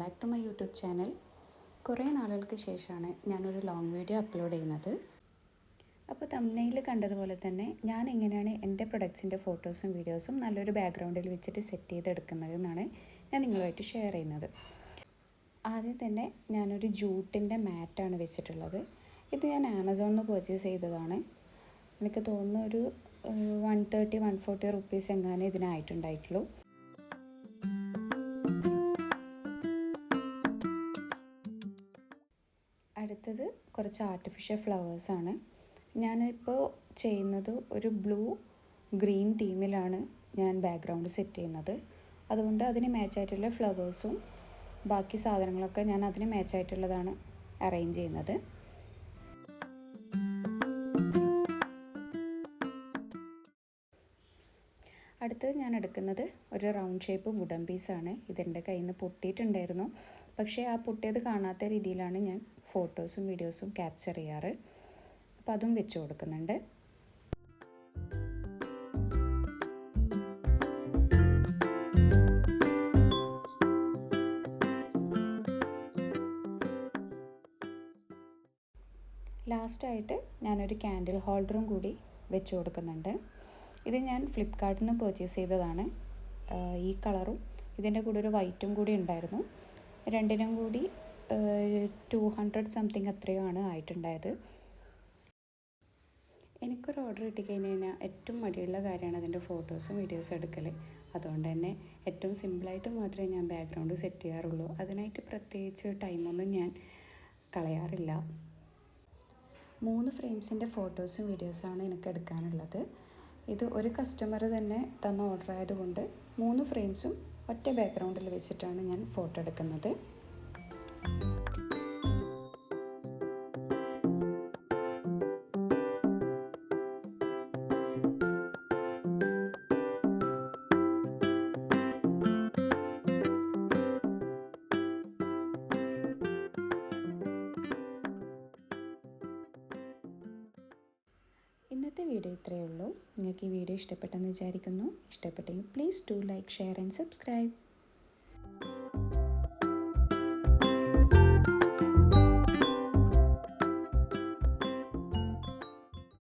Back to my YouTube channel. കുറേ നാളുകൾക്ക് ശേഷമാണ് ഞാനൊരു ലോങ് വീഡിയോ അപ്ലോഡ് ചെയ്യുന്നത്. അപ്പോൾ തംബ്നെയിൽ കണ്ടതുപോലെ തന്നെ ഞാൻ എങ്ങനെയാണ് എൻ്റെ പ്രൊഡക്ട്സിൻ്റെ ഫോട്ടോസും വീഡിയോസും നല്ലൊരു ബാക്ക്ഗ്രൗണ്ടിൽ വെച്ചിട്ട് സെറ്റ് ചെയ്തെടുക്കുന്നത് എന്നാണ് ഞാൻ നിങ്ങളുമായിട്ട് ഷെയർ ചെയ്യുന്നത്. ആദ്യം തന്നെ ഞാനൊരു ജൂട്ടിൻ്റെ മാറ്റാണ് വെച്ചിട്ടുള്ളത്. ഇത് ഞാൻ ആമസോണിൽ നിന്ന് പർച്ചേസ് ചെയ്തതാണ്. എനിക്ക് തോന്നുന്നു ഒരു 130-140 റുപ്പീസ് എങ്ങാനും ഇതിനായിട്ടുണ്ടായിട്ടുള്ളൂ. അടുത്തത് കുറച്ച് ആർട്ടിഫിഷ്യൽ ഫ്ലവേഴ്സാണ്. ഞാനിപ്പോൾ ചെയ്യുന്നത് ഒരു ബ്ലൂ ഗ്രീൻ തീമിലാണ് ഞാൻ ബാക്ക്ഗ്രൗണ്ട് സെറ്റ് ചെയ്യുന്നത്. അതുകൊണ്ട് അതിന് മാച്ചായിട്ടുള്ള ഫ്ലവേഴ്സും ബാക്കി സാധനങ്ങളൊക്കെ ഞാൻ അതിന് മാച്ചായിട്ടുള്ളതാണ് അറേഞ്ച് ചെയ്യുന്നത്. അടുത്തത് ഞാൻ എടുക്കുന്നത് ഒരു റൗണ്ട് ഷേപ്പ് വുഡൻ പീസാണ്. ഇതെൻ്റെ കയ്യിൽ നിന്ന് പൊട്ടിയിട്ടുണ്ടായിരുന്നു. പക്ഷേ ആ പൊട്ടിയത് കാണാത്ത രീതിയിലാണ് ഞാൻ ഫോട്ടോസും വീഡിയോസും ക്യാപ്ചർ ചെയ്യാറ്. അപ്പോൾ അതും വെച്ച് കൊടുക്കുന്നുണ്ട്. ലാസ്റ്റായിട്ട് ഞാനൊരു ക്യാൻഡിൽ ഹോൾഡറും കൂടി വെച്ച് കൊടുക്കുന്നുണ്ട്. ഇത് ഞാൻ ഫ്ലിപ്കാർട്ടിൽ നിന്ന് പർച്ചേസ് ചെയ്തതാണ്. ഈ കളറും ഇതിൻ്റെ കൂടെ ഒരു വൈറ്റും കൂടി ഉണ്ടായിരുന്നു. രണ്ടിനും കൂടി 200 സംതിങ് അത്രയോ ആണ് ആയിട്ടുണ്ടായത്. എനിക്കൊരു ഓർഡർ കിട്ടിക്കഴിഞ്ഞ് കഴിഞ്ഞാൽ ഏറ്റവും മടിയുള്ള കാര്യമാണ് അതിൻ്റെ ഫോട്ടോസും വീഡിയോസും എടുക്കൽ. അതുകൊണ്ട് തന്നെ ഏറ്റവും സിമ്പിളായിട്ട് മാത്രമേ ഞാൻ ബാക്ക്ഗ്രൗണ്ട് സെറ്റ് ചെയ്യാറുള്ളൂ. അതിനായിട്ട് പ്രത്യേകിച്ച് ടൈമൊന്നും ഞാൻ കളയാറില്ല. 3 ഫ്രെയിംസിൻ്റെ ഫോട്ടോസും വീഡിയോസുമാണ് എനിക്ക് എടുക്കാനുള്ളത്. ഇത് ഒരു കസ്റ്റമർ തന്നെ തന്ന ഓർഡർ ആയതുകൊണ്ട് 3 ഫ്രെയിംസും ഒറ്റ ബാക്ക്ഗ്രൗണ്ടിൽ വെച്ചിട്ടാണ് ഞാൻ ഫോട്ടോ എടുക്കുന്നത്. ഇന്നത്തെ വീഡിയോ ഇത്രയേ ഉള്ളൂ. നിങ്ങൾക്ക് ഈ വീഡിയോ ഇഷ്ടപ്പെട്ടെന്ന് വിചാരിക്കുന്നു. ഇഷ്ടപ്പെട്ടെങ്കിൽ please do like, share and subscribe.